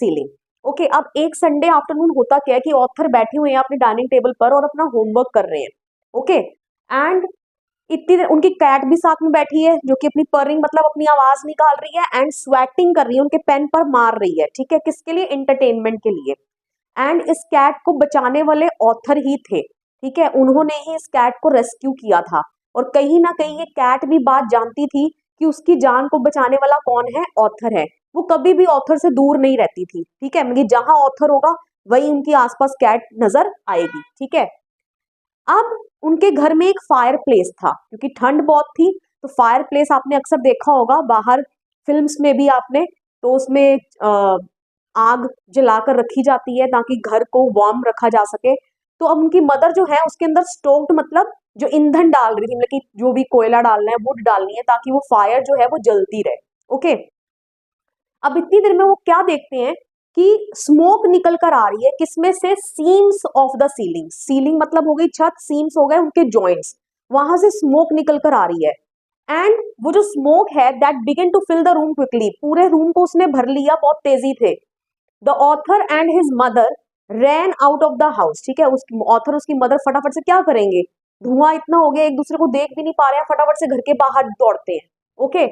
Ceiling. Okay, अब एक Sunday afternoon होता क्या है कि ऑथर बैठे हुए हैं अपने डाइनिंग टेबल पर और अपना होमवर्क कर रहे हैं। ओके, एंड इतनी देर उनकी कैट भी साथ में बैठी है जो कि अपनी पर्रिंग मतलब अपनी आवाज निकाल रही है एंड स्वेटिंग कर रही है, उनके पेन पर मार रही है। ठीक है, किसके लिए? एंटरटेनमेंट के लिए। एंड इस कैट को बचाने वाले ऑथर ही थे। ठीक है, उन्होंने ही इस कैट को रेस्क्यू किया था और कहीं ना कहीं ये कैट भी बात जानती थी कि उसकी जान को बचाने वाला कौन है? ऑथर है। वो कभी भी ऑथर से दूर नहीं रहती थी। ठीक है, मतलब जहां ऑथर होगा वही उनके आसपास कैट नजर आएगी। ठीक है, अब उनके घर में एक फायर प्लेस था क्योंकि ठंड बहुत थी, तो फायर प्लेस आपने अक्सर देखा होगा बाहर फिल्म्स में भी आपने, तो उसमें आग जलाकर रखी जाती है ताकि घर को वार्म रखा जा सके। तो अब उनकी मदर जो है उसके अंदर स्टोव्ड मतलब जो ईंधन डाल रही थी, मतलब कि जो भी कोयला डालना है वुड डालनी है ताकि वो फायर जो है वो जलती रहे। ओके, अब इतनी देर में वो क्या देखते हैं कि स्मोक निकल कर आ रही है, किसमें से? Seems of the ceiling. Ceiling मतलब हो गई छत, सीम्स हो गए उनके जॉइंट्स, वहां से स्मोक निकल कर आ रही है। एंड वो जो स्मोक है that began to fill the room quickly, पूरे रूम को उसने भर लिया बहुत तेजी से। The author and his mother ran out of the house. ठीक है, उसकी ऑथर उसकी मदर फटाफट से क्या करेंगे? धुआं इतना हो गया, एक दूसरे को देख भी नहीं पा रहे हैं, फटाफट से घर के बाहर दौड़ते हैं। Okay,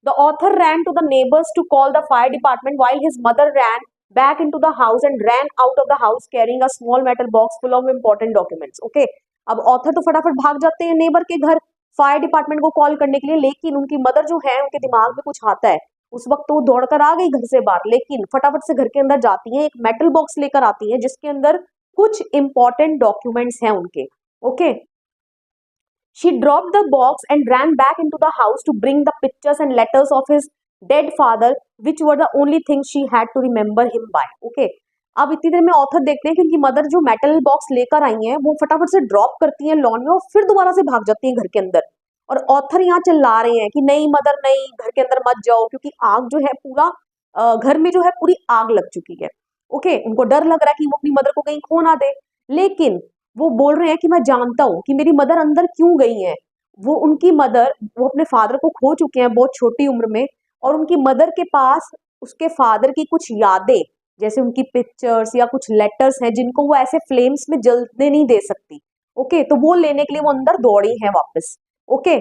the author ran to the neighbors to call the fire department while his mother ran back into the house and ran out of the house carrying a small metal box full of important documents. Okay, अब author तो फटाफट भाग जाते हैं neighbour के घर fire department को call करने के लिए, लेकिन उनकी मदर जो है उनके दिमाग में कुछ आता है। उस वक्त तो वो दौड़कर आ गई घर से बाहर, लेकिन फटाफट से घर के अंदर जाती हैं, एक मेटल बॉक्स लेकर आती हैं जिसके अंदर कुछ इंपॉर्टेंट डॉक्यूमेंट्स हैं उनके। Okay, she dropped the box and ran back into the house to bring the pictures and letters of his dead father, which were the only things she had to remember him by. Okay, अब इतनी देर में author देखते हैं कि उनकी mother जो metal box लेकर आई हैं वो फटाफट से ड्रॉप करती हैं लॉन में और फिर दोबारा से भाग जाती हैं घर के अंदर। और ऑथर यहाँ चिल्ला रहे हैं कि नहीं मदर नहीं, घर के अंदर मत जाओ, क्योंकि आग जो है पूरा घर में जो है पूरी आग लग चुकी है। ओके, उनको डर लग रहा है कि वो अपनी मदर को कहीं खो ना दे, लेकिन वो बोल रहे हैं कि मैं जानता हूं कि मेरी मदर अंदर क्यों गई है। वो उनकी मदर वो अपने फादर को खो चुके हैं बहुत छोटी उम्र में, और उनकी मदर के पास उसके फादर की कुछ यादें जैसे उनकी पिक्चर्स या कुछ लेटर्स हैं जिनको वो ऐसे फ्लेम्स में जलने नहीं दे सकती। ओके, तो वो लेने के लिए वो अंदर दौड़ी है वापस। ओके,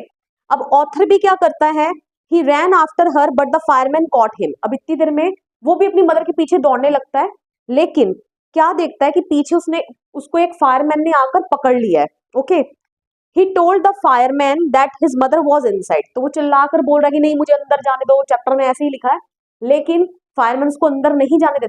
अब ऑथर भी क्या करता है? He ran after her but the fireman caught him. अब इतनी देर में वो भी अपनी मदर के पीछे दौड़ने लगता है, लेकिन क्या देखता है कि पीछे उसको एक फायरमैन ने आकर पकड़ लिया है। Okay, he told the fireman that his mother was inside. तो वो चिल्लाकर बोल रहा है कि नहीं मुझे अंदर जाने दो, चैप्टर में ऐसे ही लिखा है, लेकिन फायरमैन उसको अंदर नहीं जाने देता।